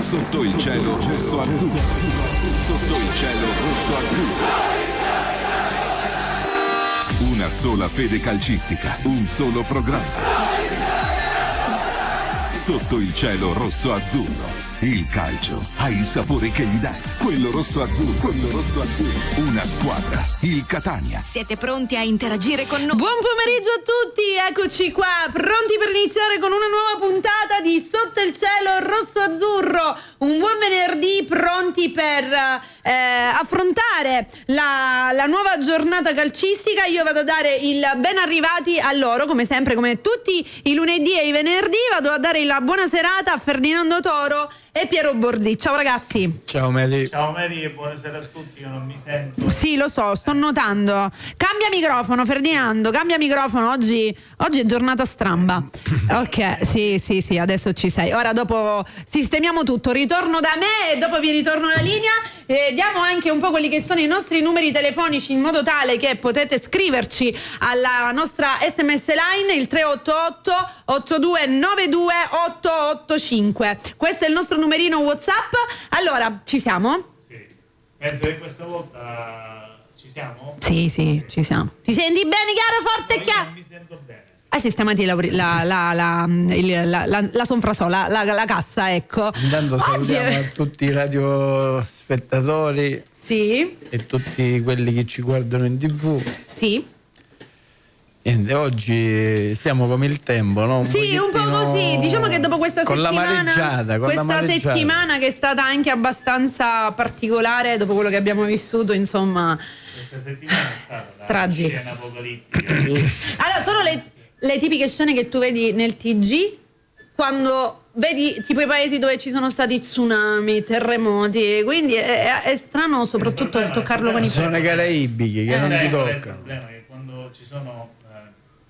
Sotto il cielo rosso azzurro. Sotto il cielo rosso azzurro. Una sola fede calcistica, un solo programma. Sotto il cielo rosso azzurro. Il calcio ha il sapore che gli dà. Quello rosso azzurro, quello rosso azzurro. Una squadra, il Catania. Siete pronti a interagire con noi? Buon pomeriggio a tutti, eccoci qua, pronti per iniziare con una nuova puntata di Sotto il cielo rosso azzurro. Un buon venerdì, pronti per affrontare la nuova giornata calcistica. Io vado a dare il ben arrivati a loro, come sempre, come tutti i lunedì e i venerdì. Vado a dare la buona serata a Ferdinando Toro e Piero Borzi. Ciao ragazzi. Ciao Mary. Ciao Mary e buonasera a tutti, io non mi sento. Sì, lo so, sto notando. Cambia microfono Ferdinando, cambia microfono, oggi è giornata stramba. Ok, sì, adesso ci sei. Ora dopo sistemiamo tutto, ritorno da me e dopo vi ritorno la linea. Diamo anche un po' quelli che sono i nostri numeri telefonici in modo tale che potete scriverci alla nostra SMS line, il 388 8292 885. Questo è il nostro numerino WhatsApp. Allora, ci siamo? Sì, penso che questa volta ci siamo? Sì, ci siamo. Ti senti bene, chiaro, forte e No, chiaro? io non mi sento bene. Hai sistemati la sonfrasola, la cassa, ecco. Intanto salutiamo a tutti i radiospettatori Sì, e tutti quelli che ci guardano in TV. sì. Niente, oggi siamo come il tempo, no? Sì, un po' così. Diciamo che dopo questa con settimana, la mareggiata. settimana che è stata anche abbastanza particolare dopo quello che abbiamo vissuto, insomma. Questa settimana è stata la Tragica. scena apocalittica. Allora, sono le tipiche scene che tu vedi nel TG quando vedi tipo i paesi dove ci sono stati tsunami, terremoti, quindi è strano soprattutto toccarlo con i Sono caraibiche che non ti Il toccano. problema è che quando ci sono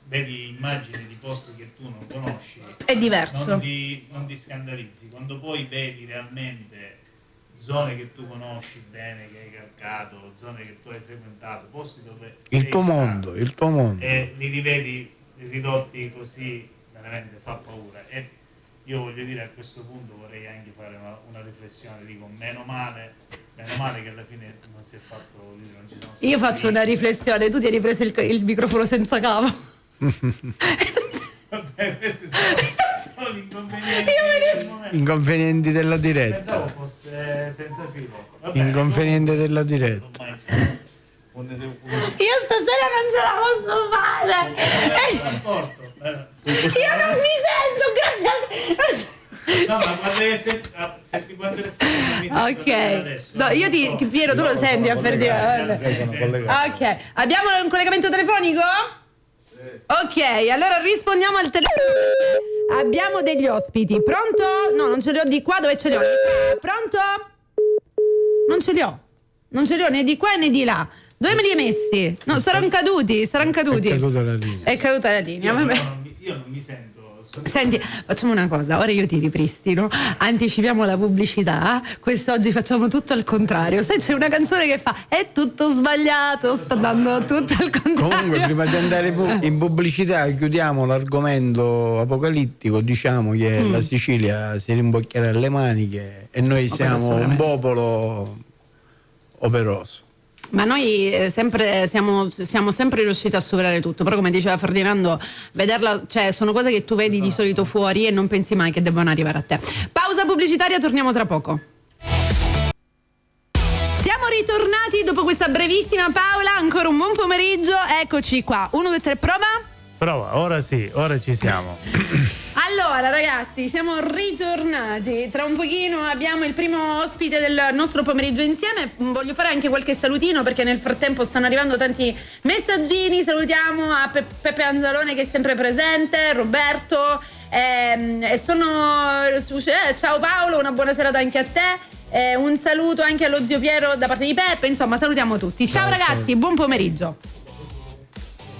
vedi immagini di posti che tu non conosci, È diverso. non ti scandalizzi. Quando poi vedi realmente zone che tu conosci bene, che hai calcato, zone che tu hai frequentato, posti dove Il tuo mondo. e li rivedi ridotti così, veramente fa paura. E io voglio dire, a questo punto vorrei anche fare una riflessione, dico meno male che alla fine non si è fatto, non ci sono stati Io faccio una riflessione, tu ti hai ripreso il microfono senza cavo. Vabbè, questi sono gli inconvenienti del momento. Inconvenienti della diretta. Pensavo fosse senza filo. Vabbè, Inconveniente della diretta. ormai Io stasera non ce la posso fare. Io non mi sento, grazie a... No, ma quando senti quando mi sento Ok, adesso. no, Piero, tu lo senti a Ferdinando. Ok, abbiamo un collegamento telefonico? Ok, allora rispondiamo al telefono. Abbiamo degli ospiti. Pronto? No, non ce li ho di qua, dove ce li ho? Di qua. Pronto? Non ce li ho né di qua né di là. Dove me li hai messi? No, saranno caduti. È caduta la linea. È caduta la linea, vabbè. Io non mi sento. Senti, facciamo una cosa, ora io ti ripristino, anticipiamo la pubblicità, quest'oggi facciamo tutto al contrario. Se c'è una canzone che fa è tutto sbagliato, sta dando tutto al contrario. Comunque, prima di andare in pubblicità, chiudiamo l'argomento apocalittico. Diciamo che la Sicilia si rimboccherà le maniche e noi siamo un popolo operoso. Ma noi siamo sempre riusciti a superare tutto, però come diceva Ferdinando, vederla, cioè sono cose che tu vedi di solito fuori e non pensi mai che debbano arrivare a te. Pausa pubblicitaria, torniamo tra poco. Siamo ritornati dopo questa brevissima Paola, ancora un buon pomeriggio, eccoci qua. 1, 2, 3, prova. Ora sì, ora ci siamo. Allora ragazzi, siamo ritornati. Tra un pochino abbiamo il primo ospite del nostro pomeriggio insieme. Voglio fare anche qualche salutino perché nel frattempo stanno arrivando tanti messaggini. Salutiamo a Peppe Anzalone che è sempre presente, Roberto ciao Paolo, una buona serata anche a te. Un saluto anche allo zio Piero da parte di Peppe. Insomma, salutiamo tutti. Ciao ragazzi, buon pomeriggio.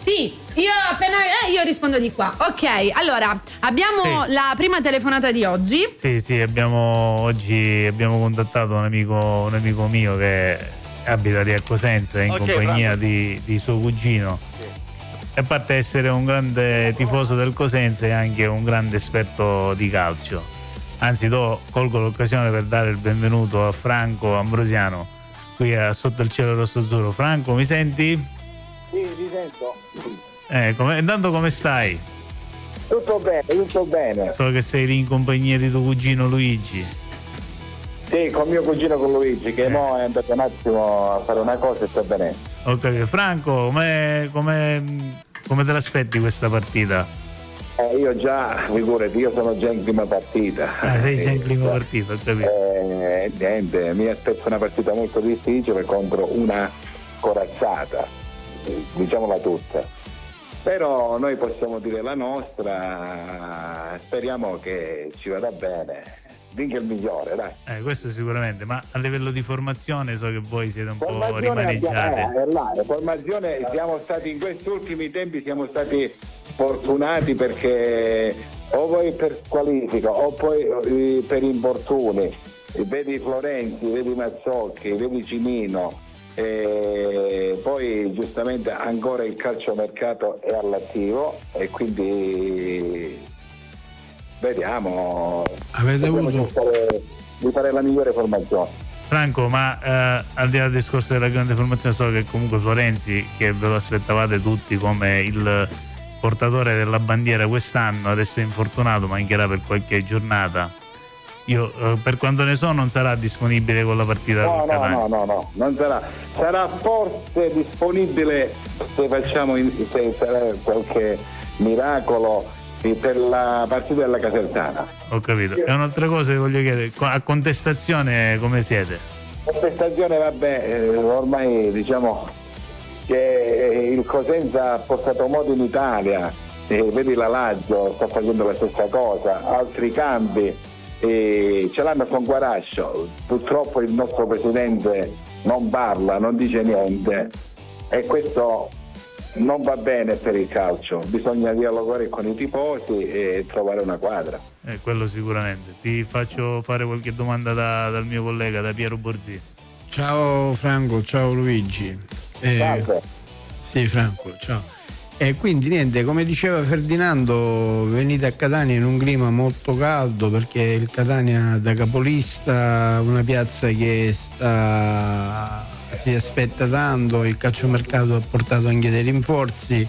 Sì, io rispondo di qua. Ok, allora abbiamo la prima telefonata di oggi. Sì, oggi abbiamo contattato un amico mio che abita lì a Cosenza in compagnia di suo cugino. E a parte essere un grande tifoso del Cosenza è anche un grande esperto di calcio. Anzi, colgo l'occasione per dare il benvenuto a Franco Ambrosiano qui a Sotto il cielo rosso azzurro. Franco, mi senti? Sì, ti sento. Intanto come stai? Tutto bene, tutto bene. So che sei lì in compagnia di tuo cugino Luigi. Sì, con mio cugino con Luigi, che mo è andato un attimo a fare una cosa e sta bene. Ok, Franco, come te l'aspetti questa partita? Io già, figurati, io sono già in prima partita. Sei già in prima partita, ho capito. Niente, mi aspetto una partita molto difficile contro una corazzata, diciamola tutta. Però noi possiamo dire la nostra, speriamo che ci vada bene. Vinca il migliore, dai. Questo sicuramente, ma a livello di formazione so che voi siete un po' Formazione rimaneggiati. Formazione, siamo stati in questi ultimi tempi, siamo stati fortunati perché o poi per squalifica o poi per infortuni. Vedi Florenzi, vedi Mazzocchi, vedi Cimino, e poi giustamente ancora il calciomercato è all'attivo e quindi vediamo, avete avuto di fare la migliore formazione. Franco, ma al di là del discorso della grande formazione, so che comunque Florenzi, che ve lo aspettavate tutti come il portatore della bandiera quest'anno, adesso è infortunato, mancherà per qualche giornata. Io per quanto ne so non sarà disponibile con la partita con Catania. No, non sarà forse disponibile se facciamo se sarà qualche miracolo per la partita della Casertana. Ho capito. E un'altra cosa che voglio chiedere, a contestazione come siete? Contestazione, vabbè, ormai diciamo che il Cosenza ha portato modo in Italia, vedi la Lazio sta facendo la stessa cosa, altri campi ce l'hanno con Guarascio. Purtroppo il nostro presidente non parla, non dice niente e questo non va bene per il calcio. Bisogna dialogare con i tifosi e trovare una quadra. Quello sicuramente. Ti faccio fare qualche domanda dal mio collega, da Piero Borzì. Ciao Franco, ciao Luigi. Salve. Sì, Franco, ciao. E quindi niente, come diceva Ferdinando, venite a Catania in un clima molto caldo perché il Catania da capolista, una piazza che si aspetta tanto, il calciomercato ha portato anche dei rinforzi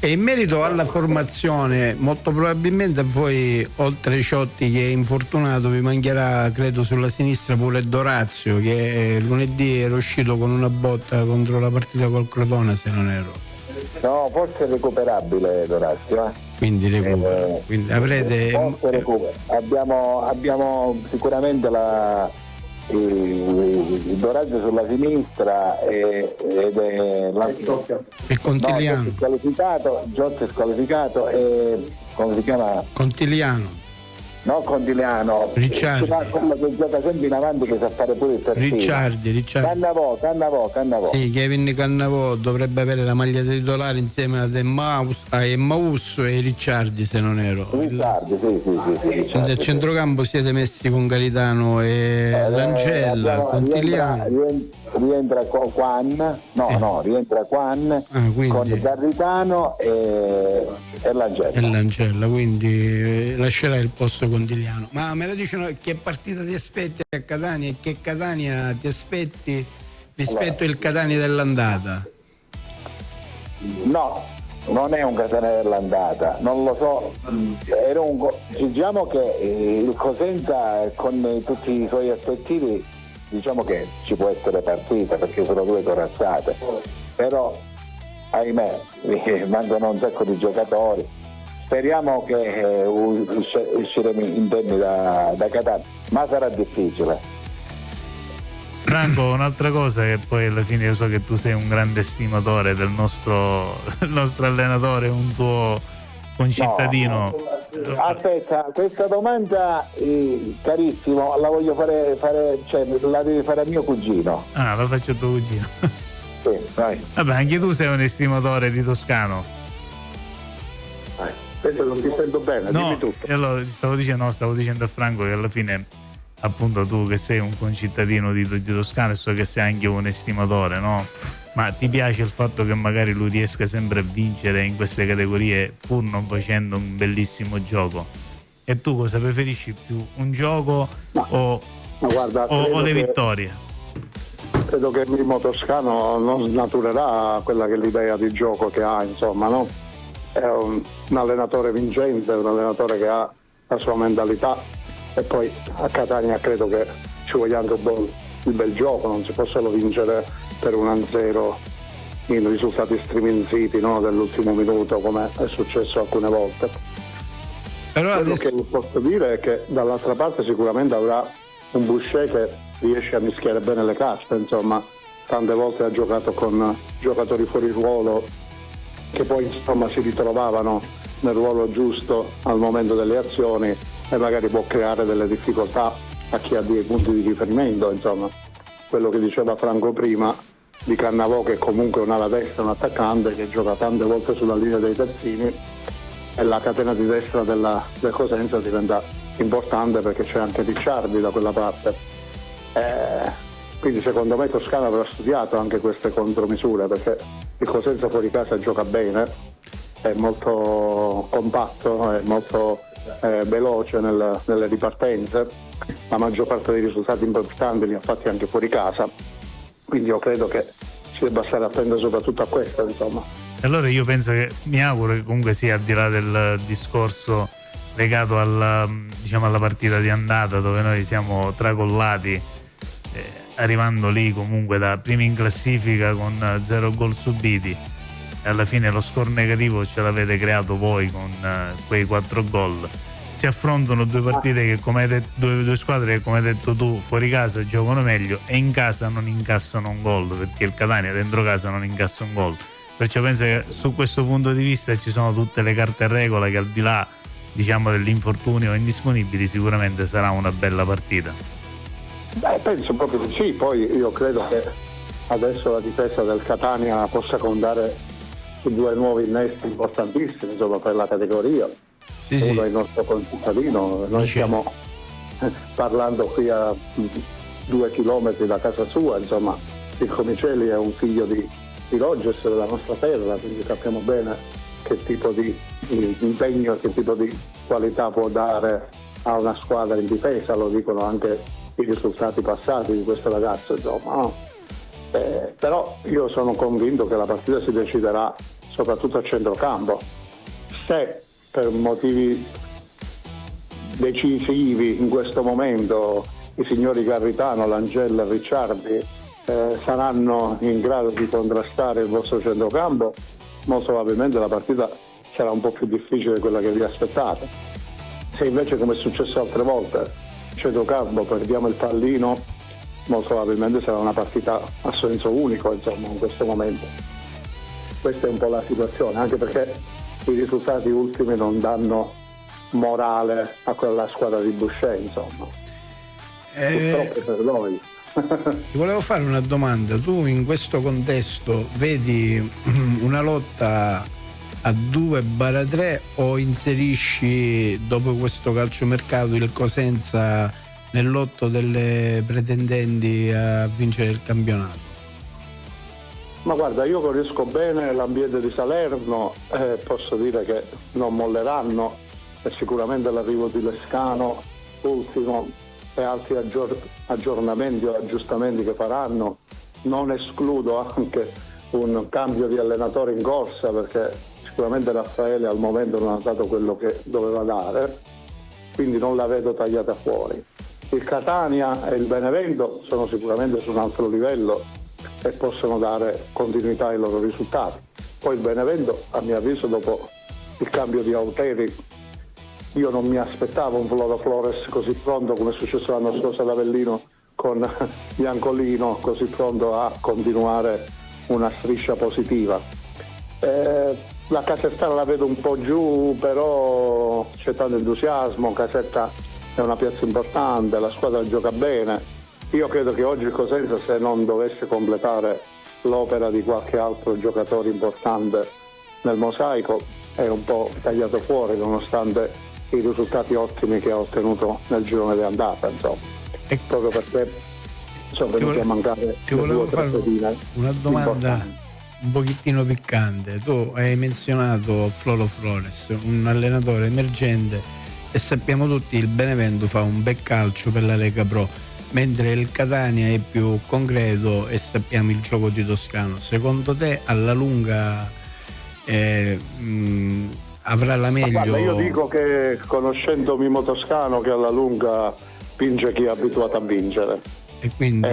e in merito alla formazione molto probabilmente voi, oltre Ciotti che è infortunato, vi mancherà credo sulla sinistra pure Dorazio che lunedì era uscito con una botta contro la partita col Crotone, se non ero. No, forse è recuperabile Dorazio. Quindi recupera. Quindi avrete. Abbiamo sicuramente il Dorazio sulla sinistra ed è il Contigliano. Giotti è squalificato e come si chiama? Contigliano. No, Contigliano. Ricciardi. Quello che gioca sempre in avanti, che sa fare pure il terzino. Ricciardi. Cannavò. Sì, Kevin Cannavò dovrebbe avere la maglia titolare insieme a Emmaus e Ricciardi, se non ero. Ricciardi, sì. Nel centrocampo siete messi con Garitano e Langella, Contigliano. Rientra Quan, rientra Quan con Garritano e Langella, quindi lascerai il posto Contigliano. Ma me lo dicono che partita ti aspetti a Catania e che Catania ti aspetti rispetto al Catania dell'andata? No, non è un Catania dell'andata, non lo so. Diciamo che il Cosenza con tutti i suoi aspetti diciamo che ci può essere partita perché sono due corazzate, però ahimè mancano un sacco di giocatori. Speriamo che usciremo indenni da Catania, ma sarà difficile. Franco, un'altra cosa che poi alla fine io so che tu sei un grande stimatore del nostro allenatore, un tuo concittadino. Aspetta, questa domanda carissimo la voglio fare, cioè la devi fare a mio cugino. Ah, la faccio a tuo cugino. Sì, vai. Vabbè, anche tu sei un estimatore di Toscano. Aspetta, non ti sento bene, No, dimmi tutto. allora stavo dicendo a Franco che alla fine appunto tu che sei un concittadino di Toscano e so che sei anche un estimatore, no? Ma ti piace il fatto che magari lui riesca sempre a vincere in queste categorie pur non facendo un bellissimo gioco? E tu cosa preferisci più, un gioco o guarda, le vittorie? Credo che Mimmo Toscano non snaturerà quella che è l'idea di gioco che ha, insomma, no? È un allenatore vincente, un allenatore che ha la sua mentalità, e poi a Catania credo che ci voglia anche il bel gioco, non si può solo vincere per 1-0 in risultati striminziti, no? Dell'ultimo minuto, come è successo alcune volte. Però Quello adesso... che posso dire è che dall'altra parte sicuramente avrà un Boucher che riesce a mischiare bene le carte, insomma, tante volte ha giocato con giocatori fuori ruolo che poi insomma si ritrovavano nel ruolo giusto al momento delle azioni, e magari può creare delle difficoltà a chi ha dei punti di riferimento, insomma. Quello che diceva Franco prima di Cannavò, che comunque è un ala destra, un attaccante che gioca tante volte sulla linea dei terzini, e la catena di destra del Cosenza diventa importante perché c'è anche Ricciardi da quella parte. Quindi secondo me Toscano avrà studiato anche queste contromisure, perché il Cosenza fuori casa gioca bene, è molto compatto, è molto veloce nelle ripartenze, la maggior parte dei risultati importanti li ha fatti anche fuori casa, quindi io credo che si debba stare attento soprattutto a questo, insomma. Allora io penso che, mi auguro che comunque sia, al di là del discorso legato alla partita di andata, dove noi siamo tracollati, arrivando lì comunque da primi in classifica con 0 gol subiti, e alla fine lo score negativo ce l'avete creato voi con quei 4 gol. Si affrontano due partite che, come hai detto, due squadre che, come hai detto tu, fuori casa giocano meglio e in casa non incassano un gol, perché il Catania dentro casa non incassa un gol. Perciò penso che su questo punto di vista ci sono tutte le carte a regola, che al di là, diciamo, dell'infortunio indisponibili, sicuramente sarà una bella partita. Penso proprio di sì. Poi io credo che adesso la difesa del Catania possa contare su 2 nuovi innesti importantissimi, insomma, per la categoria. Sì, Uno sì. è il nostro concittadino, noi stiamo parlando qui a 2 chilometri da casa sua, insomma, il Comicelli è un figlio di Rogers, della nostra terra, quindi sappiamo bene che tipo di impegno e che tipo di qualità può dare a una squadra in difesa, lo dicono anche i risultati passati di questo ragazzo, insomma, no? Però io sono convinto che la partita si deciderà soprattutto a centrocampo. Se per motivi decisivi in questo momento i signori Garritano, Langella e Ricciardi saranno in grado di contrastare il vostro centrocampo, molto probabilmente la partita sarà un po' più difficile di quella che vi aspettate. Se invece, come è successo altre volte, centrocampo perdiamo il pallino, molto probabilmente sarà una partita a senso unico, insomma, in questo momento. Questa è un po' la situazione, anche perché i risultati ultimi non danno morale a quella squadra di Boucher, insomma. Purtroppo per noi. Ti volevo fare una domanda. Tu in questo contesto vedi una lotta a 2/3 o inserisci, dopo questo calciomercato, il Cosenza nel lotto delle pretendenti a vincere il campionato? Ma guarda, io conosco bene l'ambiente di Salerno, posso dire che non molleranno, e sicuramente l'arrivo di Lescano ultimo e altri aggiornamenti o aggiustamenti che faranno. Non escludo anche un cambio di allenatore in corsa, perché sicuramente Raffaele al momento non ha dato quello che doveva dare, quindi non la vedo tagliata fuori. Il Catania e il Benevento sono sicuramente su un altro livello e possono dare continuità ai loro risultati. Poi il Benevento, a mio avviso, dopo il cambio di Auteri, io non mi aspettavo un Floro Flores così pronto, come è successo l'anno scorso ad Avellino con Biancolino, così pronto a continuare una striscia positiva. La Casertana la vedo un po' giù, però c'è tanto entusiasmo. Caserta è una piazza importante, la squadra gioca bene. Io credo che oggi il Cosenza, se non dovesse completare l'opera di qualche altro giocatore importante nel mosaico, è un po' tagliato fuori, nonostante i risultati ottimi che ha ottenuto nel girone di andata, insomma. Proprio perché sono venuti a mancare. Ti volevo fare una domanda importanti, un pochettino piccante. Tu hai menzionato Floro Flores, un allenatore emergente, e sappiamo tutti il Benevento fa un bel calcio per la Lega Pro, mentre il Catania è più concreto e sappiamo il gioco di Toscano. Secondo te alla lunga avrà la meglio? Guarda, io dico che conoscendo Mimo Toscano che alla lunga vince chi è abituato a vincere. E quindi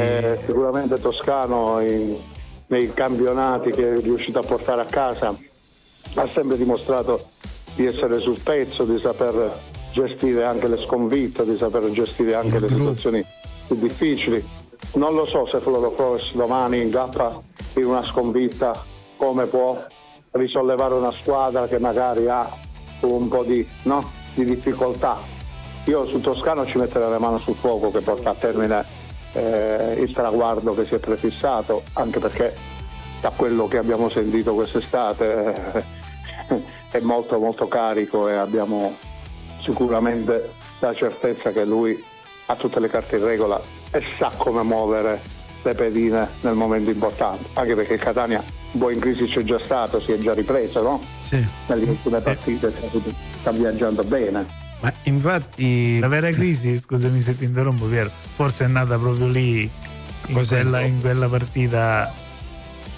Sicuramente Toscano nei campionati che è riuscito a portare a casa ha sempre dimostrato di essere sul pezzo, di saper gestire anche le sconfitte, di saper gestire anche le situazioni più difficili. Non lo so se Floro Flores domani ingappa in una sconfitta, come può risollevare una squadra che magari ha un po' di difficoltà. Io su Toscano ci metterei le mani sul fuoco che porta a termine il traguardo che si è prefissato, anche perché da quello che abbiamo sentito quest'estate è molto molto carico e abbiamo sicuramente la certezza che lui ha tutte le carte in regola e sa come muovere le pedine nel momento importante, anche perché il Catania un po' in crisi c'è già stato, si è già ripreso, no? Sì. Nelle ultime partite sta viaggiando bene. Ma infatti La vera crisi, scusami se ti interrompo Piero, forse è nata proprio lì in quella partita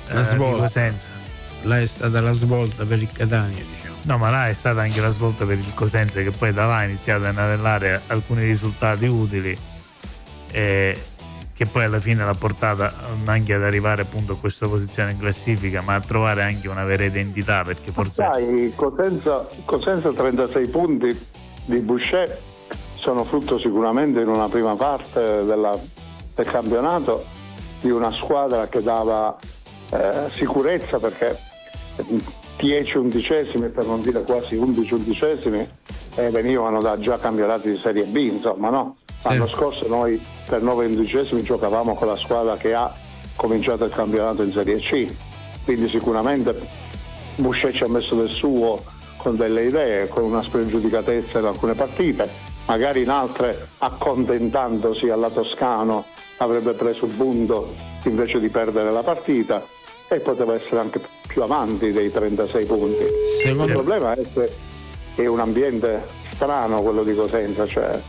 La svolta. di Cosenza. là è stata la svolta per il Catania, diciamo. No, ma là è stata anche la svolta per il Cosenza, che poi da là ha iniziato a anellare alcuni risultati utili che poi alla fine l'ha portata anche ad arrivare appunto a questa posizione in classifica, ma a trovare anche una vera identità, perché forse Sai, Cosenza 36 punti di Boucher sono frutto sicuramente in una prima parte del campionato di una squadra che dava sicurezza, perché 10 undicesimi, per non dire quasi 11 undicesimi, venivano da già campionati di Serie B, insomma, no? L'anno scorso noi per 9 undicesimi giocavamo con la squadra che ha cominciato il campionato in Serie C, quindi sicuramente Boucher ci ha messo del suo con delle idee, con una spregiudicatezza in alcune partite, magari in altre accontentandosi alla Toscano avrebbe preso il punto invece di perdere la partita e poteva essere anche più avanti dei 36 punti. Il problema è che è un ambiente strano quello di Cosenza, cioè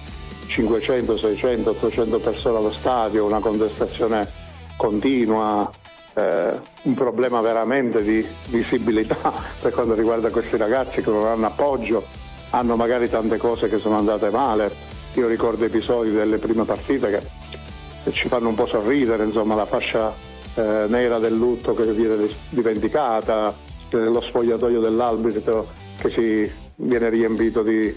500, 600, 800 persone allo stadio, una contestazione continua, un problema veramente di visibilità per quanto riguarda questi ragazzi che non hanno appoggio, hanno magari tante cose che sono andate male. Io ricordo episodi delle prime partite che ci fanno un po' sorridere, insomma, la fascia nera del lutto che viene dimenticata, lo spogliatoio dell'arbitro che si viene riempito di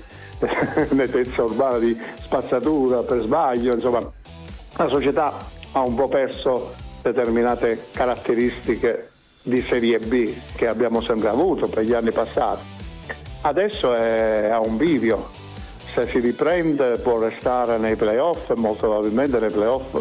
nettezza urbana, di spazzatura per sbaglio, insomma la società ha un po' perso determinate caratteristiche di Serie B che abbiamo sempre avuto per gli anni passati. Adesso è a un bivio, se si riprende può restare nei playoff e molto probabilmente nei playoff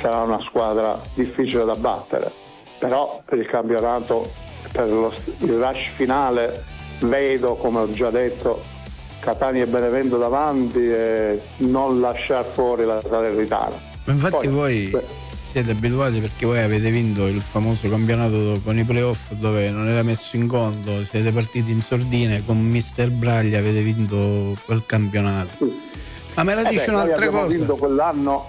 sarà una squadra difficile da battere, però per il campionato, per il rush finale vedo, come ho già detto, Catania e Benevento davanti e non lasciar fuori la Salernitana. Ma infatti Poi, voi siete abituati, perché voi avete vinto il famoso campionato con i playoff dove non era messo in conto, siete partiti in sordina, con Mister Braglia avete vinto quel campionato. Sì. Ma me la dice un'altra abbiamo cosa?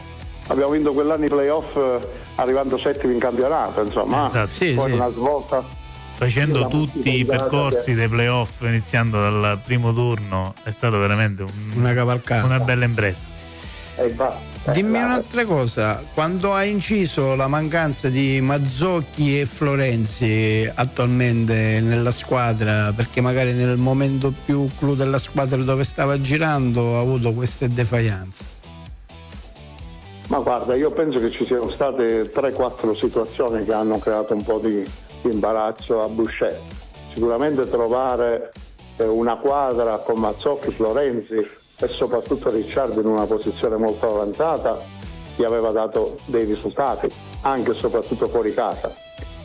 Abbiamo vinto quell'anno i playoff arrivando settimi in campionato, insomma. Esatto. Sì, Poi sì. una svolta. facendo tutti i percorsi dei playoff iniziando dal primo turno è stato veramente Una cavalcata. una bella impresa. Dimmi un'altra cosa, quando ha inciso la mancanza di Mazzocchi e Florenzi attualmente nella squadra, perché magari nel momento più clou della squadra dove stava girando ha avuto queste defianze? Ma guarda, io penso che ci siano state 3-4 situazioni che hanno creato un po' di imbarazzo a Boucher. Sicuramente trovare una quadra con Mazzocchi, Florenzi e soprattutto Ricciardo in una posizione molto avanzata gli aveva dato dei risultati, anche e soprattutto fuori casa.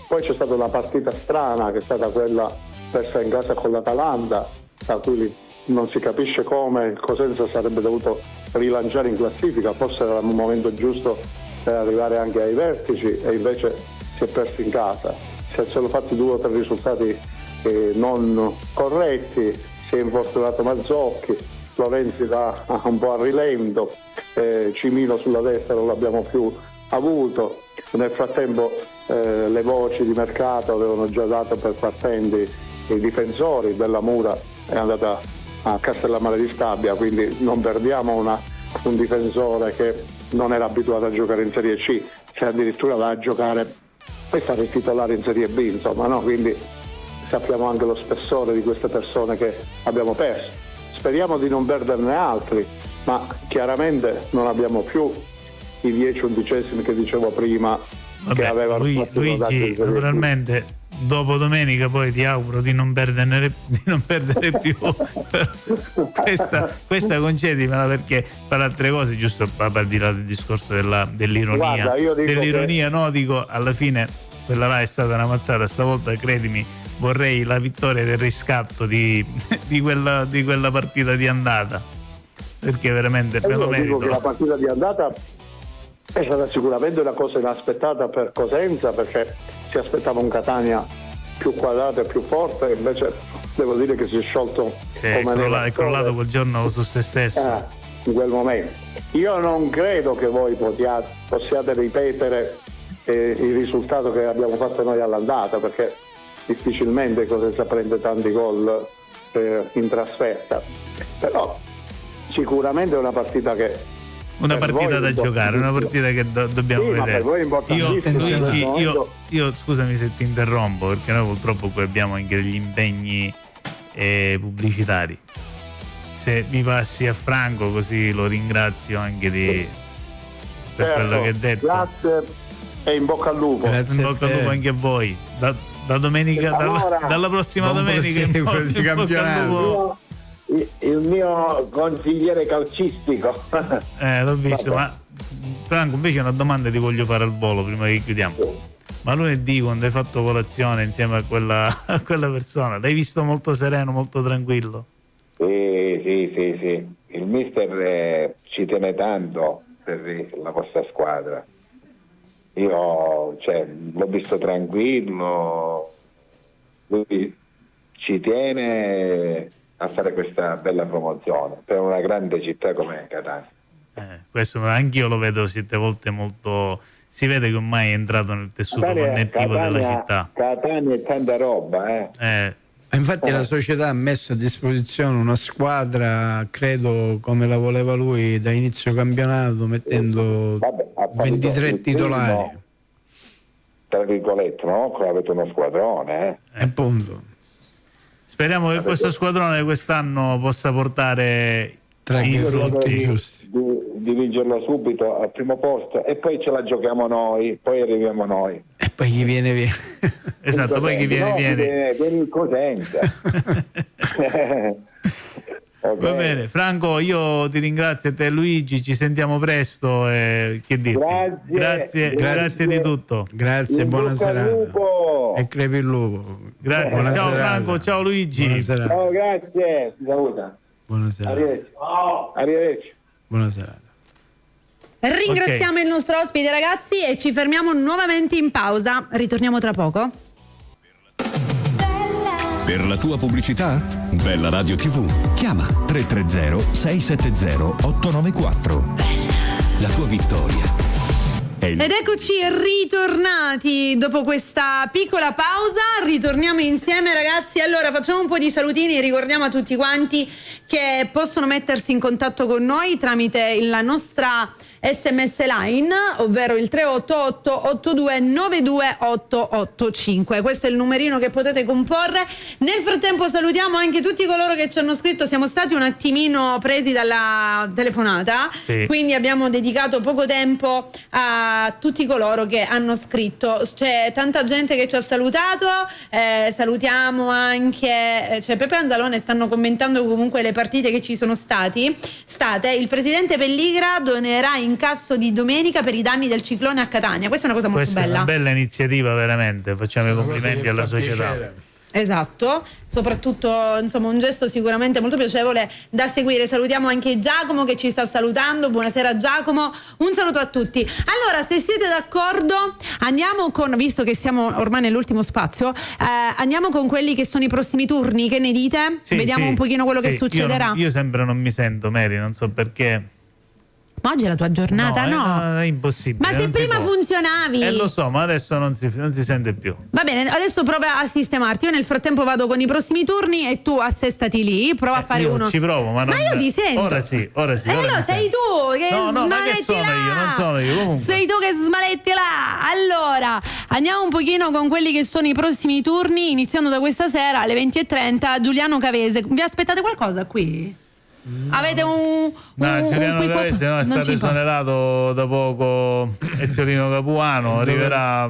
Poi c'è stata una partita strana che è stata quella persa in casa con l'Atalanta, da cui non si capisce come il Cosenza sarebbe dovuto rilanciare in classifica, forse era il momento giusto per arrivare anche ai vertici e invece si è perso in casa. Si sono fatti 2 o 3 risultati non corretti, si è infortunato Mazzocchi, Lorenzi va un po' a rilento, Cimino sulla destra non l'abbiamo più avuto. Nel frattempo le voci di mercato avevano già dato per partenti i difensori. Bellamura è andata a Castellammare di Stabia, quindi non perdiamo un difensore che non era abituato a giocare in Serie C, se addirittura va a giocare e stare titolare in Serie B, insomma, no? Quindi sappiamo anche lo spessore di queste persone che abbiamo perso. Speriamo di non perderne altri, ma chiaramente non abbiamo più i 10-11 che dicevo prima. Vabbè, che avevano Luigi, naturalmente dopo domenica poi ti auguro di non perdere più. questa concedimela, perché per altre cose, giusto per di là del discorso dell'ironia. Guarda, io dico no, dico, alla fine quella là è stata una mazzata, stavolta credimi, vorrei la vittoria del riscatto di quella partita di andata, perché veramente me lo merito. Dico che la partita di andata è stata sicuramente una cosa inaspettata per Cosenza, perché si aspettava un Catania più quadrato e più forte, invece devo dire che si è sciolto è crollato quel giorno su se stesso in quel momento. Io non credo che voi possiate ripetere il risultato che abbiamo fatto noi all'andata, perché difficilmente Cosenza prende tanti gol in trasferta, però sicuramente è una partita che da giocare, una partita che dobbiamo vedere. Per voi è importantissimo. Io scusami se ti interrompo, perché noi purtroppo qui abbiamo anche degli impegni pubblicitari. Se mi passi a Franco, così lo ringrazio anche per quello che hai detto. Grazie e in bocca al lupo. Grazie, in bocca al lupo anche a voi. Da domenica, dalla prossima domenica in campionato. Il mio consigliere calcistico. L'ho visto. Ma Franco, invece una domanda ti voglio fare al volo prima che chiudiamo. Ma lunedì, quando hai fatto colazione insieme a quella persona, l'hai visto molto sereno, molto tranquillo? Sì. Il mister ci tiene tanto per la vostra squadra. Io l'ho visto tranquillo, lui ci tiene a fare questa bella promozione per una grande città come Catania. Questo anch'io lo vedo siete volte molto, si vede che ormai è entrato nel tessuto connettivo della città. Catania è tanta roba, Infatti la società ha messo a disposizione una squadra, credo come la voleva lui, da inizio campionato, mettendo 23 titolari. Tra virgolette, no? Avete uno squadrone, Appunto. Speriamo che questo squadrone quest'anno possa portare i frutti giusti. Di vincerlo subito al primo posto, e poi ce la giochiamo noi, poi arriviamo noi. E poi chi viene via. Esatto, poi chi viene. Viene il Cosenza. Okay. Va bene, Franco, io ti ringrazio, a te Luigi, ci sentiamo presto. Che dirti? Grazie di tutto. Grazie, buona serata. E crepi il lupo. Grazie, buona ciao serata. Franco, ciao Luigi. Buona serata. Ciao, grazie. Saluta. Buona serata. Arrivederci. Buona serata. Ringraziamo il nostro ospite, ragazzi, e ci fermiamo nuovamente in pausa. Ritorniamo tra poco. Per la tua pubblicità? Bella Radio TV. Chiama 330 670 894. La tua vittoria. Ed eccoci ritornati dopo questa piccola pausa. Ritorniamo insieme, ragazzi. Allora facciamo un po' di salutini. Ricordiamo a tutti quanti che possono mettersi in contatto con noi tramite la nostra SMS line, ovvero il 388 8292 885. Questo è il numerino che potete comporre. Nel frattempo salutiamo anche tutti coloro che ci hanno scritto. Siamo stati un attimino presi dalla telefonata, quindi abbiamo dedicato poco tempo a tutti coloro che hanno scritto. C'è tanta gente che ci ha salutato, salutiamo anche Pepe Anzalone, stanno commentando comunque le partite che ci sono state. Il presidente Pelligra donerà incasso di domenica per i danni del ciclone a Catania. Questa è una cosa molto bella. È una bella iniziativa, veramente. Facciamo i complimenti alla società. Esatto, soprattutto insomma un gesto sicuramente molto piacevole da seguire. Salutiamo anche Giacomo che ci sta salutando. Buonasera Giacomo, un saluto a tutti. Allora, se siete d'accordo, andiamo con, visto che siamo ormai nell'ultimo spazio, andiamo con quelli che sono i prossimi turni. Che ne dite? Sì, Vediamo un pochino quello che succederà. Io sempre non mi sento, Mary, non so perché. Ma oggi è la tua giornata, no? È impossibile. Ma se prima funzionavi. Lo so, ma adesso non si sente più. Va bene, adesso prova a sistemarti. Io nel frattempo vado con i prossimi turni e tu assestati lì, prova a fare io uno. Ci provo, ma io ti sento. Ora sì. Ora no, sei tu che ma smaletti che sono là. io? Non sono io, comunque. Sei tu che smaletti là. Allora, andiamo un pochino con quelli che sono i prossimi turni, iniziando da questa sera alle 20:30. Giuliano Cavese. Vi aspettate qualcosa qui? Avete Giuliano Cavese è stato esonerato da poco. Eziolino Capuano arriverà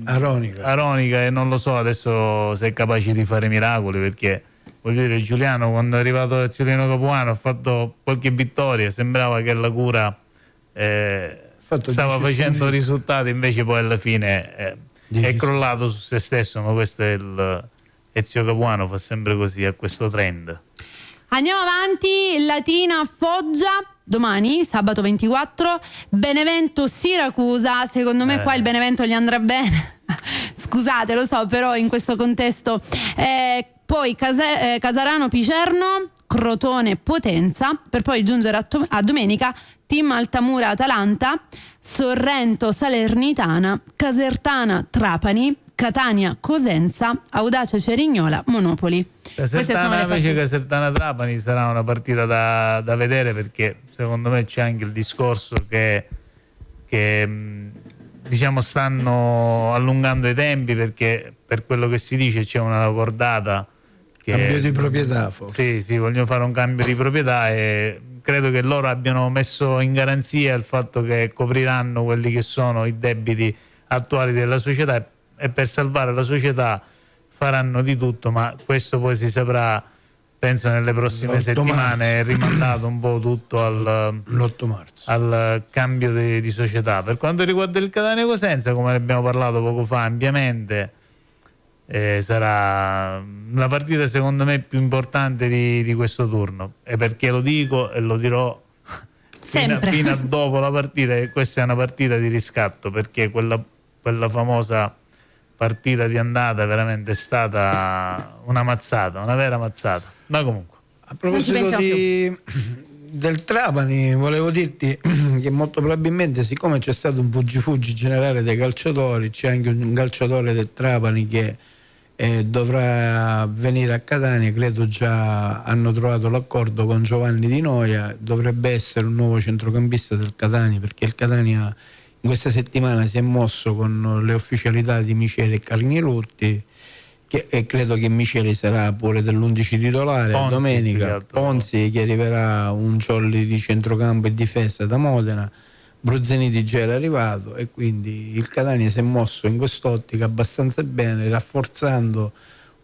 Aronica e non lo so adesso se è capace di fare miracoli, perché voglio dire, Giuliano quando è arrivato Eziolino Capuano ha fatto qualche vittoria, sembrava che la cura stava facendo risultati, invece poi alla fine è crollato su se stesso. Ma questo è Ezio Capuano, fa sempre così, a questo trend. Andiamo avanti. Latina Foggia domani, sabato 24, Benevento Siracusa. Secondo me qua il Benevento gli andrà bene. Scusate, lo so, però in questo contesto. Poi Casarano Picerno, Crotone Potenza, per poi giungere a domenica Team Altamura Atalanta, Sorrento Salernitana, Casertana Trapani, Catania Cosenza, Audace Cerignola Monopoli. Casertana Trapani sarà una partita da vedere, perché secondo me c'è anche il discorso che diciamo stanno allungando i tempi, perché per quello che si dice c'è una cordata cambio di proprietà forse. Sì, vogliono fare un cambio di proprietà e credo che loro abbiano messo in garanzia il fatto che copriranno quelli che sono i debiti attuali della società e per salvare la società faranno di tutto, ma questo poi si saprà penso nelle prossime settimane. È rimandato un po' tutto l'8 marzo al cambio di società. Per quanto riguarda il Catania Cosenza, come ne abbiamo parlato poco fa ampiamente, sarà la partita secondo me più importante di questo turno, e perché lo dico e lo dirò fino a dopo la partita, e questa è una partita di riscatto, perché quella famosa partita di andata veramente è stata una mazzata, una vera mazzata. Ma comunque, a proposito del Trapani, volevo dirti che molto probabilmente, siccome c'è stato un fuggi generale dei calciatori, c'è anche un calciatore del Trapani che dovrà venire a Catania. Credo già hanno trovato l'accordo con Giovanni Di Noia, dovrebbe essere un nuovo centrocampista del Catania, perché il Catania in questa settimana si è mosso con le ufficialità di Micheli e Carnielutti, e credo che Micheli sarà pure dell'11 titolare domenica. Ponzi che arriverà un jolly di centrocampo e difesa da Modena, Bruzzaniti già era arrivato, e quindi il Catania si è mosso in quest'ottica abbastanza bene, rafforzando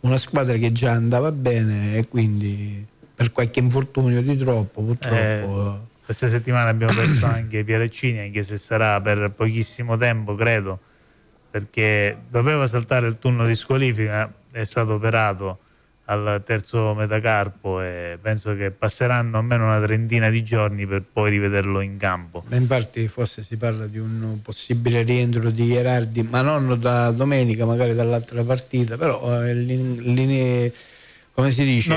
una squadra che già andava bene, e quindi per qualche infortunio di troppo purtroppo questa settimana abbiamo perso anche Piereccini, anche se sarà per pochissimo tempo, credo, perché doveva saltare il turno di squalifica, è stato operato al terzo metacarpo e penso che passeranno almeno una trentina di giorni per poi rivederlo in campo. Infatti forse si parla di un possibile rientro di Gherardi, ma non da domenica, magari dall'altra partita, però come si dice,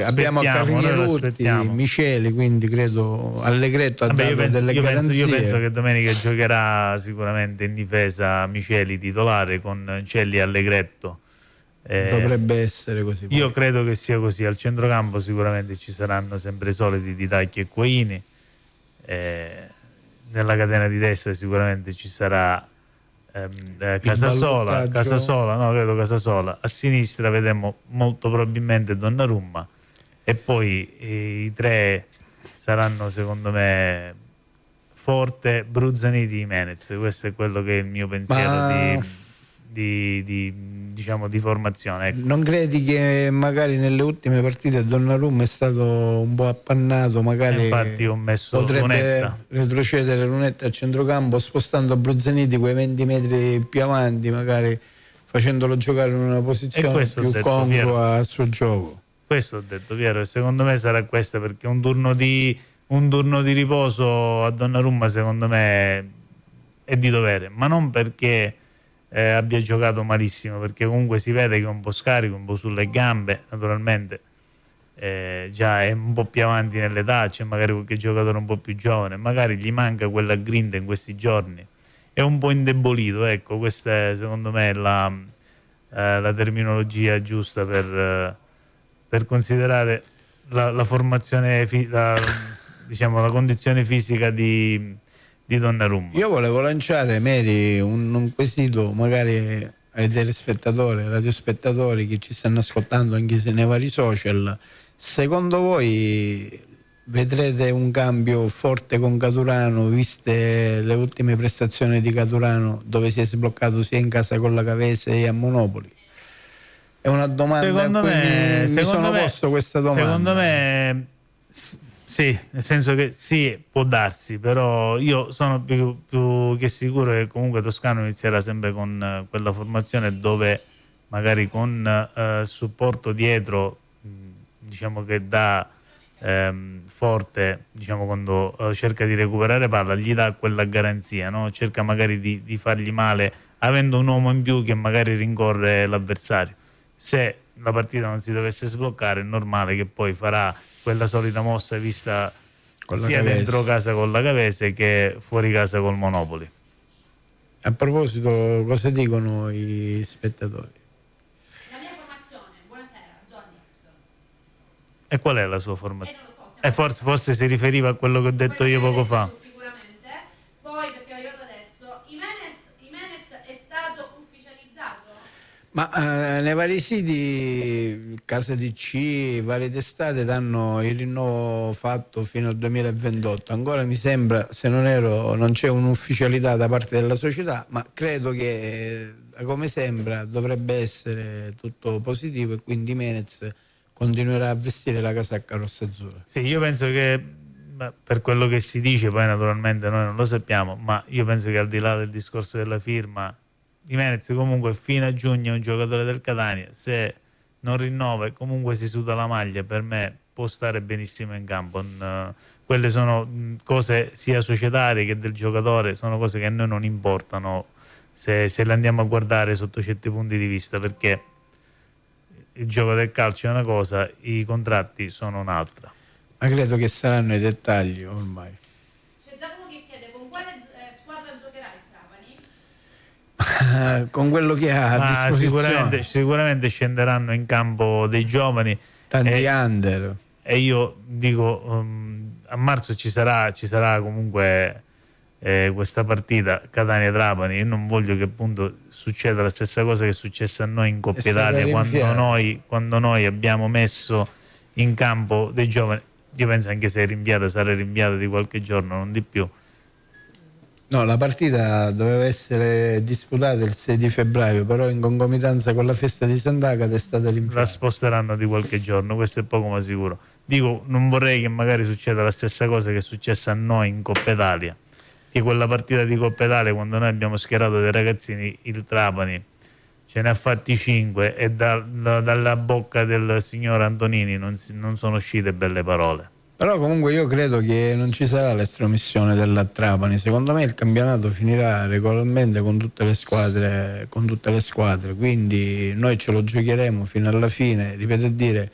abbiamo Carnielutti, Micheli, quindi credo Allegretto ha dato delle garanzie. Io penso che domenica giocherà sicuramente in difesa Micheli titolare con Celli e Allegretto. Dovrebbe essere così. Io credo che sia così. Al centrocampo sicuramente ci saranno sempre i soliti di Tacchi e Quaini. Nella catena di destra sicuramente ci sarà Casasola, credo Casasola. A sinistra vedremo molto probabilmente Donnarumma, e poi i tre saranno secondo me Forte, Bruzzaniti, Jimenez. Questo è quello che è il mio pensiero di formazione. Ecco. Non credi che magari nelle ultime partite Donnarumma è stato un po' appannato, magari infatti ho messo potrebbe Lunetta. retrocedere Lunetta a centrocampo, spostando Bruzzaniti quei 20 metri più avanti, magari facendolo giocare in una posizione questo ho più detto, congrua Piero. al suo gioco. Questo ho detto, Piero, e secondo me sarà questa, perché un turno di riposo a Donnarumma secondo me è di dovere, ma non perché abbia giocato malissimo, perché comunque si vede che è un po' scarico, un po' sulle gambe, naturalmente già è un po' più avanti nell'età, c'è magari qualche giocatore un po' più giovane, magari gli manca quella grinta in questi giorni, è un po' indebolito, ecco, questa è secondo me la terminologia giusta per considerare la formazione, diciamo, la condizione fisica di Donnarumma. Io volevo lanciare, Mary, un quesito magari ai telespettatori, ai radiospettatori che ci stanno ascoltando anche se nei vari social. Secondo voi vedrete un cambio forte con Caturano, viste le ultime prestazioni di Caturano, dove si è sbloccato sia in casa con la Cavese e a Monopoli? È una domanda Secondo a cui me, mi sono posto questa domanda. Secondo me sì, nel senso che sì, può darsi, però io sono più che sicuro che comunque Toscano inizierà sempre con quella formazione dove magari con supporto dietro, diciamo che dà forte, diciamo, quando cerca di recuperare palla, gli dà quella garanzia, no? Cerca magari di fargli male avendo un uomo in più che magari rincorre l'avversario. Se la partita non si dovesse sbloccare è normale che poi farà quella solita mossa vista sia dentro casa con la Cavese che fuori casa col Monopoli. A proposito, cosa dicono i spettatori? La mia formazione, buonasera, Johnny. E qual è la sua formazione? Forse si riferiva a quello che ho detto io poco fa. Sicuramente. Poi, perché è arrivato adesso, Jimenez è stato ufficializzato? Ma nei vari siti, Casa DC, varie testate danno il rinnovo fatto fino al 2028. Ancora mi sembra, se non ero, non c'è un'ufficialità da parte della società, ma credo che, come sembra, dovrebbe essere tutto positivo e quindi Jimenez continuerà a vestire la casacca rossa-azzurra. Sì, io penso che per quello che si dice, poi naturalmente noi non lo sappiamo, ma io penso che al di là del discorso della firma, Jimenez comunque fino a giugno è un giocatore del Catania, se non rinnova e comunque si suda la maglia, per me può stare benissimo in campo. Quelle sono cose sia societarie che del giocatore, sono cose che a noi non importano se le andiamo a guardare sotto certi punti di vista, perché il gioco del calcio è una cosa, i contratti sono un'altra. Ma credo che saranno i dettagli ormai. C'è Giacomo che chiede con quale squadra giocherà il Trapani? Con quello che ha a disposizione. Sicuramente scenderanno in campo dei giovani, tanti under, e io dico a marzo ci sarà comunque questa partita Catania-Trapani. Io non voglio che appunto succeda la stessa cosa che è successa a noi in Coppa Italia quando noi abbiamo messo in campo dei giovani. Io penso anche se sarà rinviata di qualche giorno, non di più. No, la partita doveva essere disputata il 6 di febbraio, però in concomitanza con la festa di Sant'Agata è stata rinviata. La sposteranno di qualche giorno, questo è poco ma sicuro. Dico, non vorrei che magari succeda la stessa cosa che è successa a noi in Coppa Italia, che quella partita di Coppa Italia, quando noi abbiamo schierato dei ragazzini, il Trapani ce ne ha fatti 5 e dalla bocca del signor Antonini non sono uscite belle parole. Però comunque io credo che non ci sarà l'estromissione della Trapani. Secondo me il campionato finirà regolarmente con tutte le squadre, quindi noi ce lo giocheremo fino alla fine. Ripeto a dire,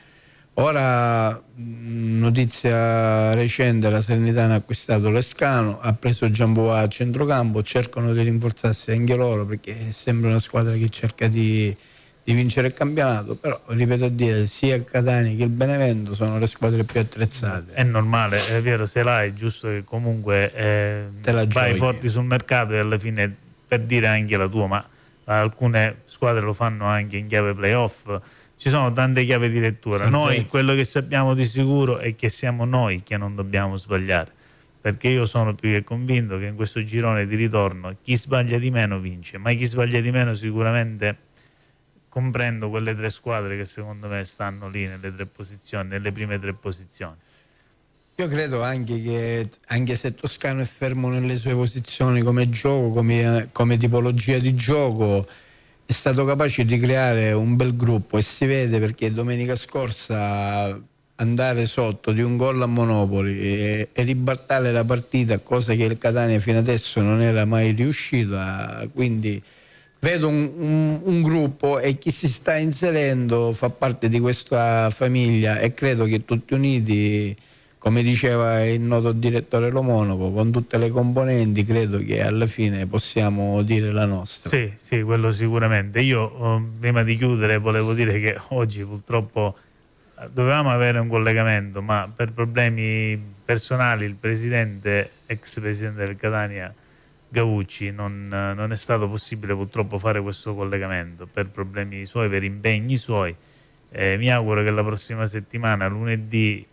ora notizia recente, la Salernitana ha acquistato Lescano, ha preso Giamboa a centrocampo, cercano di rinforzarsi anche loro perché sembra una squadra che cerca di vincere il campionato, però ripeto a dire, sia il Catania che il Benevento sono le squadre più attrezzate. È normale, è vero, se l'hai è giusto che comunque vai forti sul mercato e alla fine, per dire anche la tua, ma alcune squadre lo fanno anche in chiave playoff, ci sono tante chiavi di lettura. Noi quello che sappiamo di sicuro è che siamo noi che non dobbiamo sbagliare, perché io sono più che convinto che in questo girone di ritorno chi sbaglia di meno vince, ma chi sbaglia di meno sicuramente, comprendo quelle 3 squadre che secondo me stanno lì nelle prime 3 posizioni. Io credo anche che, anche se Toscano è fermo nelle sue posizioni come gioco, come tipologia di gioco, è stato capace di creare un bel gruppo e si vede, perché domenica scorsa andare sotto di un gol a Monopoli e ribaltare la partita, cosa che il Catania fino adesso non era mai riuscito quindi vedo un gruppo, e chi si sta inserendo fa parte di questa famiglia, e credo che tutti uniti, come diceva il noto direttore Lo Monaco, con tutte le componenti, credo che alla fine possiamo dire la nostra. Sì, quello sicuramente. Io prima di chiudere volevo dire che oggi purtroppo dovevamo avere un collegamento, ma per problemi personali il ex presidente del Catania Gaucci non è stato possibile purtroppo fare questo collegamento per problemi suoi, per impegni suoi. Mi auguro che la prossima settimana, lunedì,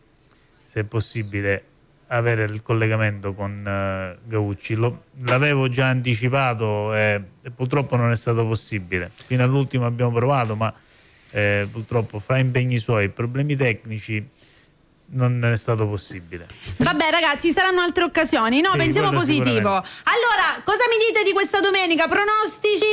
se è possibile, avere il collegamento con Gaucci. L'avevo già anticipato e purtroppo non è stato possibile. Fino all'ultimo abbiamo provato, ma purtroppo fra impegni suoi e problemi tecnici non è stato possibile. Vabbè ragazzi, ci saranno altre occasioni, no? Sì, Pensiamo quello positivo. sicuramente. Allora, cosa mi dite di questa domenica? Pronostici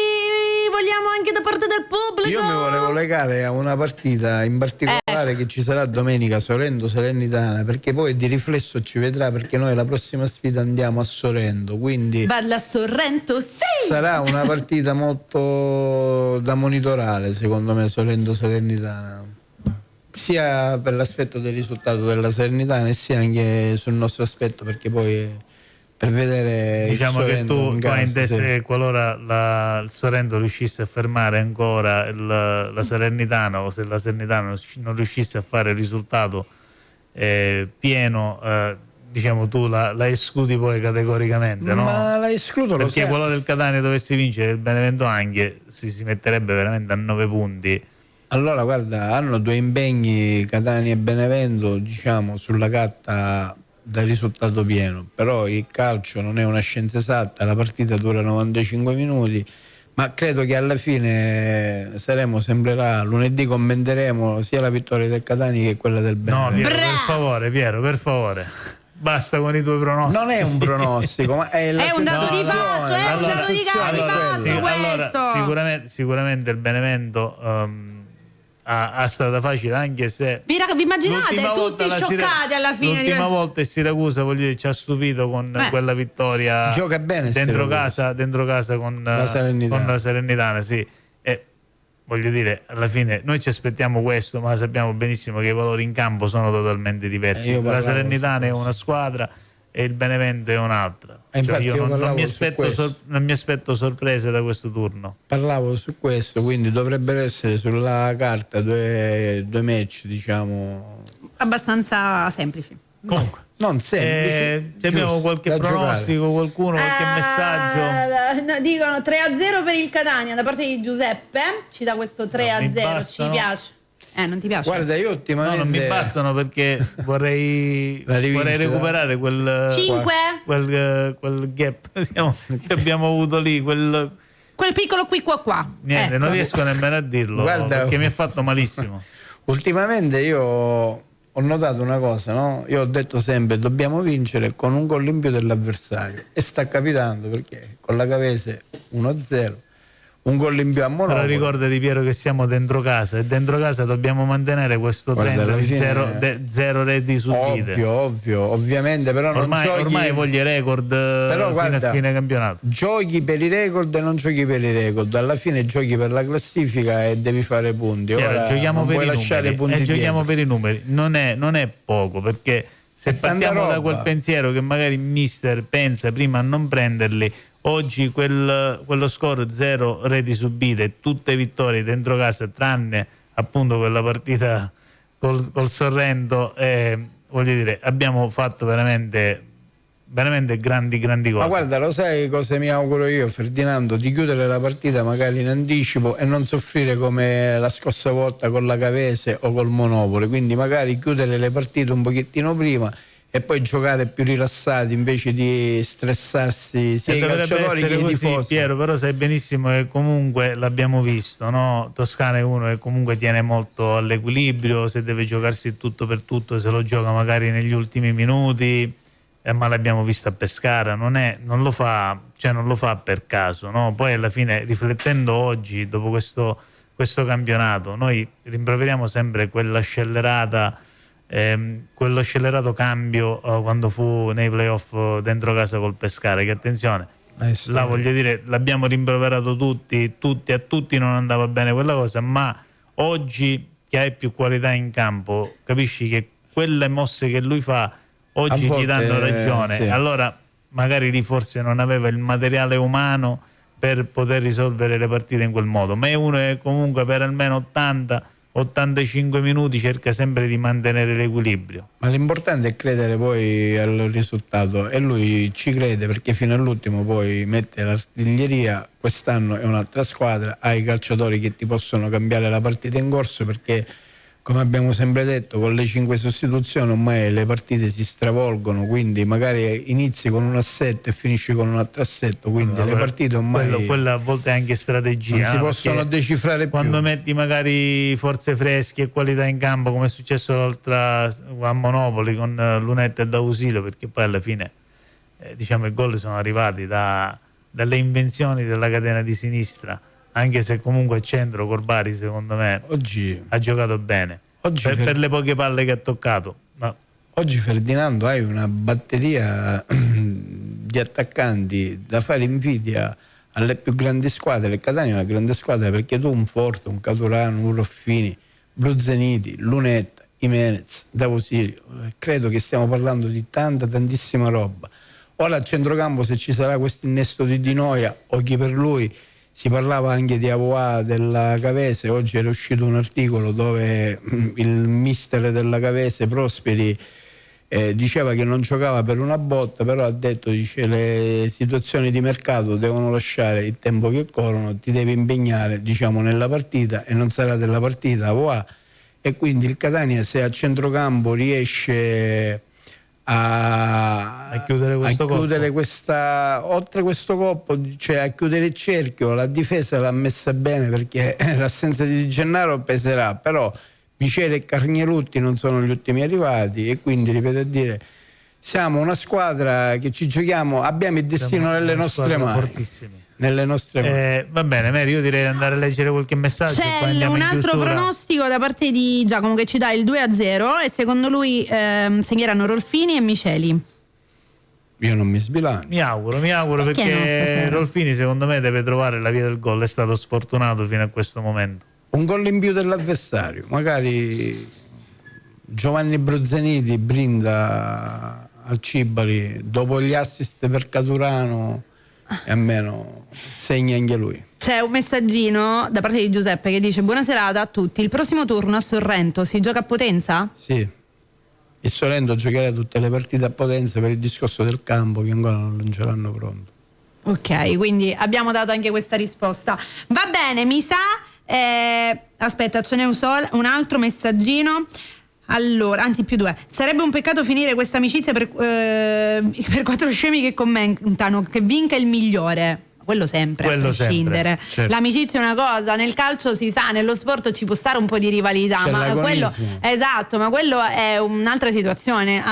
vogliamo anche da parte del pubblico? Io mi volevo legare a una partita in particolare che ci sarà domenica, Sorrento-Salernitana, perché poi di riflesso ci vedrà, perché noi la prossima sfida andiamo a Sorrento, quindi Balla Sorrento, sì! sarà una partita molto da monitorare, secondo me, Sorrento-Salernitana, sia per l'aspetto del risultato della Salernitana e sia anche sul nostro aspetto, perché poi per vedere Diciamo il che Sorrento tu in casa, hai inteso sì. che qualora il Sorrento riuscisse a fermare ancora la Salernitana, o se la Salernitana non riuscisse a fare il risultato pieno, diciamo tu la escludi poi categoricamente, no? Ma la escludo, lo Perché sai. qualora il Catania dovesse vincere, il Benevento anche si metterebbe veramente a 9 punti. Allora, guarda, hanno due impegni, Catania e Benevento, diciamo, sulla carta da risultato pieno, però il calcio non è una scienza esatta, la partita dura 95 minuti, ma credo che alla fine sembrerà, lunedì commenteremo sia la vittoria del Catania che quella del No, Benevento. Piero, per favore. Basta con i tuoi pronostici. Non è un pronostico, ma è È un dato di fatto, è un dato di fatto, sicuramente il Benevento ha stata facile, anche se vi immaginate l'ultima tutti volta scioccati alla fine l'ultima volta il Siracusa, voglio dire, ci ha stupito con quella vittoria. Gioca bene dentro Siracusa. casa con La Salernitana. con la Salernitana, sì. E voglio dire, alla fine noi ci aspettiamo questo, ma sappiamo benissimo che i valori in campo sono totalmente diversi. io La parlavo Salernitana è su una squadra e il Benevento è un'altra. Infatti Io io non parlavo mi su questo. non mi aspetto sorprese da questo turno. Parlavo su questo, quindi dovrebbero essere sulla carta due match, diciamo, abbastanza semplici. Comunque, non semplici. abbiamo giusti, qualche da pronostico, giocare. qualcuno, qualche messaggio? No, dicono 3-0 per il Catania da parte di Giuseppe, ci dà questo 3-0, ci bastano. piace. Non ti piace? Guarda, io No, ultimamente non mi bastano, perché vorrei rivincita. recuperare quel 5? quel gap che abbiamo avuto lì, Quel piccolo qui qua. niente, non riesco nemmeno a dirlo, Guarda, perché mi ha fatto malissimo. ultimamente io ho notato una cosa, no? Io ho detto sempre dobbiamo vincere con un gol in più dell'avversario, e sta capitando, perché con la Cavese 1-0, un gol in più a Monopoli. Però ricordati, Piero, che siamo dentro casa, e dentro casa dobbiamo mantenere questo Guarda, trend alla di fine- zero reti subite. Ovvio, ovviamente, però non giochi. Ormai voglio i record fino guarda, a fine campionato. Giochi per i record e non giochi per i record, alla fine giochi per la classifica e devi fare punti. Chiaro, Ora giochiamo non per puoi i lasciare numeri, punti giochiamo dietro. per i numeri, non è poco, perché se È tanta partiamo da roba. quel pensiero che magari il mister pensa prima a non prenderli, oggi quello score 0 reti subite, tutte vittorie dentro casa, tranne appunto quella partita col Sorrento, voglio dire, abbiamo fatto veramente grandi cose. Ma guarda, lo sai cosa mi auguro io, Ferdinando? Di chiudere la partita magari in anticipo e non soffrire come la scorsa volta con la Cavese o col Monopoli, quindi magari chiudere le partite un pochettino prima e poi giocare più rilassati invece di stressarsi sia i calciatori che i così, tifosi. Piero, però sai benissimo che comunque l'abbiamo visto, no? Toscana è uno che comunque tiene molto all'equilibrio, se deve giocarsi il tutto per tutto se lo gioca magari negli ultimi minuti, ma l'abbiamo vista a Pescara, non lo fa cioè non lo fa per caso, no? Poi alla fine, riflettendo oggi, dopo questo campionato, noi rimproveriamo sempre quella scellerata, quello scellerato cambio quando fu nei playoff dentro casa col Pescara, che attenzione, là voglio dire, l'abbiamo rimproverato tutti, a tutti non andava bene quella cosa, ma oggi che hai più qualità in campo, capisci che quelle mosse che lui fa oggi ti danno ragione. Sì. Allora magari lì forse non aveva il materiale umano per poter risolvere le partite in quel modo, ma è uno che comunque per almeno 80-85 minuti cerca sempre di mantenere l'equilibrio. Ma l'importante è credere poi al risultato, e lui ci crede, perché fino all'ultimo poi mette l'artiglieria. Quest'anno è un'altra squadra, ha i calciatori che ti possono cambiare la partita in corso, perché come abbiamo sempre detto, con le 5 sostituzioni ormai le partite si stravolgono, quindi magari inizi con un assetto e finisci con un altro assetto, quindi le partite ormai quella a volte è anche strategia, non si possono decifrare quando più. metti magari forze fresche e qualità in campo, come è successo l'altra a Monopoli con Lunetta e D'Ausilio, perché poi alla fine diciamo i gol sono arrivati dalle invenzioni della catena di sinistra, anche se comunque a centro Corbari secondo me Oggi ha giocato bene per le poche palle che ha toccato. Ma oggi, Ferdinando, hai una batteria di attaccanti da fare invidia alle più grandi squadre. Il Catania è una grande squadra, perché tu un Forte, un Caturano, un Ruffini, Bruzeniti, Lunetta, Jimenez, D'Ausilio, credo che stiamo parlando di tantissima roba. Ora al centrocampo, se ci sarà questo innesto di Di Noia o chi per lui, si parlava anche di Avoa della Cavese. Oggi era uscito un articolo dove il mister della Cavese, Prosperi, diceva che non giocava per una botta, però ha detto, dice, le situazioni di mercato devono lasciare il tempo che corrono, ti devi impegnare, diciamo, nella partita, e non sarà della partita Avoa. E quindi il Catania, se a centrocampo riesce a chiudere questa, oltre questo coppo, cioè a chiudere il cerchio, la difesa l'ha messa bene, perché l'assenza di Di Gennaro peserà, però Michele e Carnielutti non sono gli ultimi arrivati, e quindi, ripeto a dire, siamo una squadra che ci giochiamo, abbiamo il destino nelle nostre mani. Fortissimi. Nelle nostre mani. Va bene, Mary, io direi di andare a leggere qualche messaggio. C'è poi andiamo un in altro chiusura. pronostico da parte di Giacomo, che ci dà il 2-0, e secondo lui segneranno Rolfini e Miceli. Io non mi sbilancio. Mi auguro Perché non perché stasera? Rolfini secondo me deve trovare la via del gol, è stato sfortunato fino a questo momento. Un gol in più dell'avversario, magari Giovanni Bruzeniti brinda al Cibali dopo gli assist per Caturano, e almeno segna anche lui. C'è un messaggino da parte di Giuseppe che dice: buona serata a tutti, il prossimo turno a Sorrento si gioca a Potenza? Sì, il Sorrento giocherà tutte le partite a Potenza per il discorso del campo, che ancora non ce l'hanno pronto. Ok, quindi abbiamo dato anche questa risposta. Va bene, mi sa. Aspetta, ce n'è un altro messaggino. Allora, anzi più due. Sarebbe un peccato finire questa amicizia per 4 scemi che commentano che vinca il migliore. Quello sempre, Quello a prescindere. sempre, certo. L'amicizia è una cosa, nel calcio si sa, nello sport ci può stare un po' di rivalità, C'è ma quello, l'agonismo. esatto, ma quello è un'altra situazione.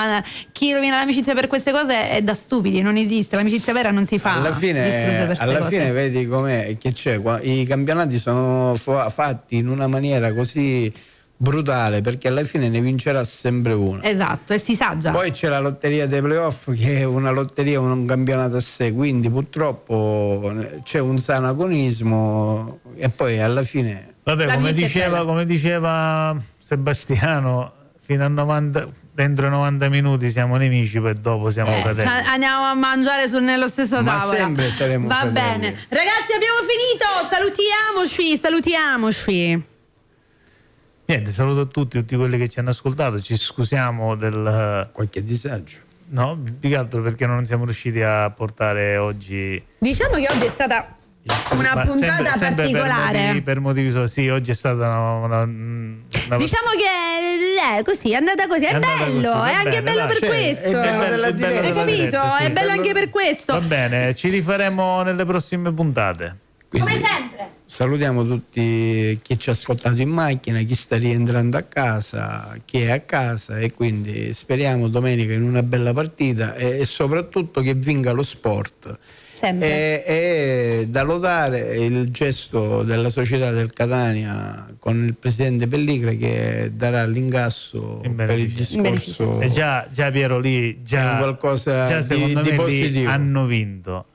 Chi rovina l'amicizia per queste cose è da stupidi, non esiste, l'amicizia vera non si fa. Alla distruggere per fine, queste cose. vedi com'è, che c'è, i campionati sono fatti in una maniera così brutale, perché alla fine ne vincerà sempre uno. Esatto, e si sa già. Poi c'è la lotteria dei playoff, che è una lotteria, un campionato a sé, quindi purtroppo c'è un sano agonismo, e poi alla fine Vabbè, La vita è come diceva Sebastiano, fino a 90, dentro i 90 minuti siamo nemici, poi dopo siamo fratelli. Cioè, andiamo a mangiare nella stessa Ma tavola. sempre saremo Va fratelli. bene. Ragazzi, abbiamo finito. Salutiamoci. Niente, saluto tutti quelli che ci hanno ascoltato, ci scusiamo del... qualche disagio. No, più che altro perché non siamo riusciti a portare oggi... Diciamo che oggi è stata una Ma puntata sempre particolare. per motivi sì, oggi è stata una Diciamo che è così, è andata così, è andata bello, così, va è anche bene, bello dai. per Cioè, questo. è bello della È bello diretta. Hai della capito? diretta, sì. È bello anche per questo. Va bene, ci rifaremo nelle prossime puntate. Quindi Come sempre. salutiamo tutti chi ci ha ascoltato in macchina, chi sta rientrando a casa, chi è a casa, e quindi speriamo domenica in una bella partita e soprattutto che vinca lo sport. Sempre. E da lodare il gesto della società del Catania con il presidente Pelligra che darà l'ingasso In per il beneficenza. discorso. E già Piero lì È già un qualcosa già secondo di me lì positivo. hanno vinto,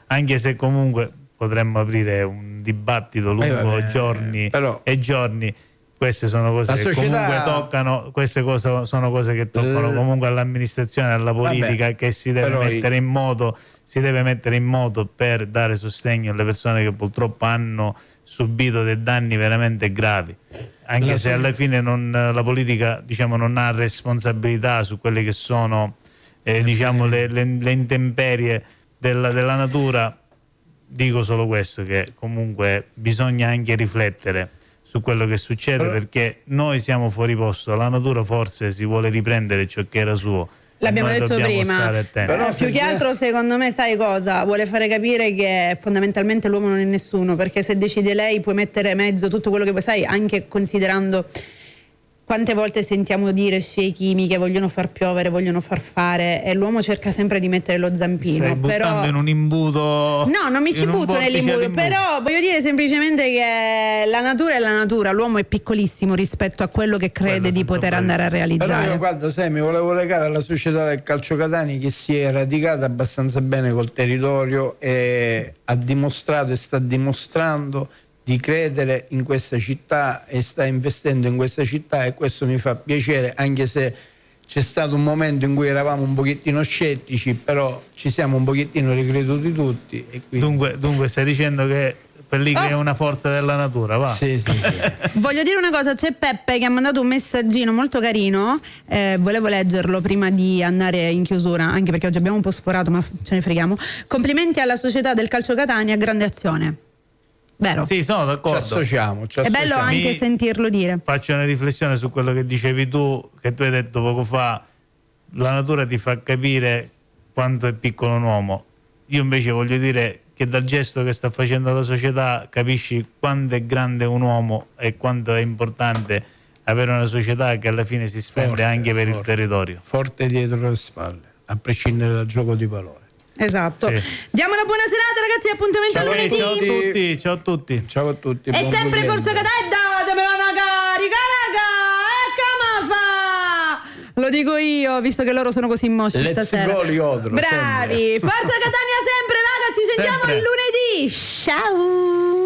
anche se comunque potremmo aprire un dibattito lungo vabbè, giorni però e giorni. Queste sono cose la che società- comunque toccano, queste cose sono cose che toccano comunque all'amministrazione, alla politica, Vabbè, che si deve però mettere in modo per dare sostegno alle persone che purtroppo hanno subito dei danni veramente gravi. Anche se alla fine la politica, diciamo, non ha responsabilità su quelle che sono diciamo le intemperie della natura. Dico solo questo, che comunque bisogna anche riflettere su quello che succede, perché noi siamo fuori posto, la natura forse si vuole riprendere ciò che era suo. L'abbiamo Noi detto dobbiamo prima. stare attenti. Però Più che altro, secondo me, sai cosa? Vuole fare capire che fondamentalmente l'uomo non è nessuno, perché se decide lei puoi mettere mezzo tutto quello che vuoi, sai, anche considerando quante volte sentiamo dire scie chimi che vogliono far piovere, vogliono far fare, e l'uomo cerca sempre di mettere lo zampino. Stai buttando però in un imbuto. no, non mi ci in un butto vortice nell'imbuto, d'imbuto. però voglio dire semplicemente che la natura è la natura, l'uomo è piccolissimo rispetto a quello che crede Quello di senza poter dubbio. andare a Però realizzare. io, guarda, sai, mi volevo legare alla società del calcio Catania, che si è radicata abbastanza bene col territorio e ha dimostrato e sta dimostrando di credere in questa città e sta investendo in questa città, e questo mi fa piacere, anche se c'è stato un momento in cui eravamo un pochettino scettici, però ci siamo un pochettino ricreduti tutti, e quindi Dunque stai dicendo che Pelligra è una forza della natura, va? sì. Voglio dire una cosa, c'è Peppe che ha mandato un messaggino molto carino, volevo leggerlo prima di andare in chiusura, anche perché oggi abbiamo un po' sforato, ma ce ne freghiamo. Complimenti alla società del calcio Catania, grande azione. Vero? Sì, sono Ci d'accordo. associamo. È bello anche Mi- sentirlo dire. Faccio una riflessione su quello che dicevi tu, che tu hai detto poco fa. La natura ti fa capire quanto è piccolo un uomo. Io invece voglio dire che dal gesto che sta facendo la società capisci quanto è grande un uomo e quanto è importante avere una società che alla fine si spende Forte, anche per il forte. territorio. Forte dietro le spalle, a prescindere dal gioco di parole. Esatto. Sì. Diamo una buona serata, ragazzi, appuntamento a Ciao, lunedì. Ciao a tutti, ciao a tutti. Ciao a tutti. E buon sempre weekend. Forza Catania, datemela una carica, raga! Come fa? Lo dico io, visto che loro sono così mosci Let's stasera. go, Liodro, Bravi! sempre. Forza Catania sempre, raga, ci sentiamo Sempre. lunedì. Ciao!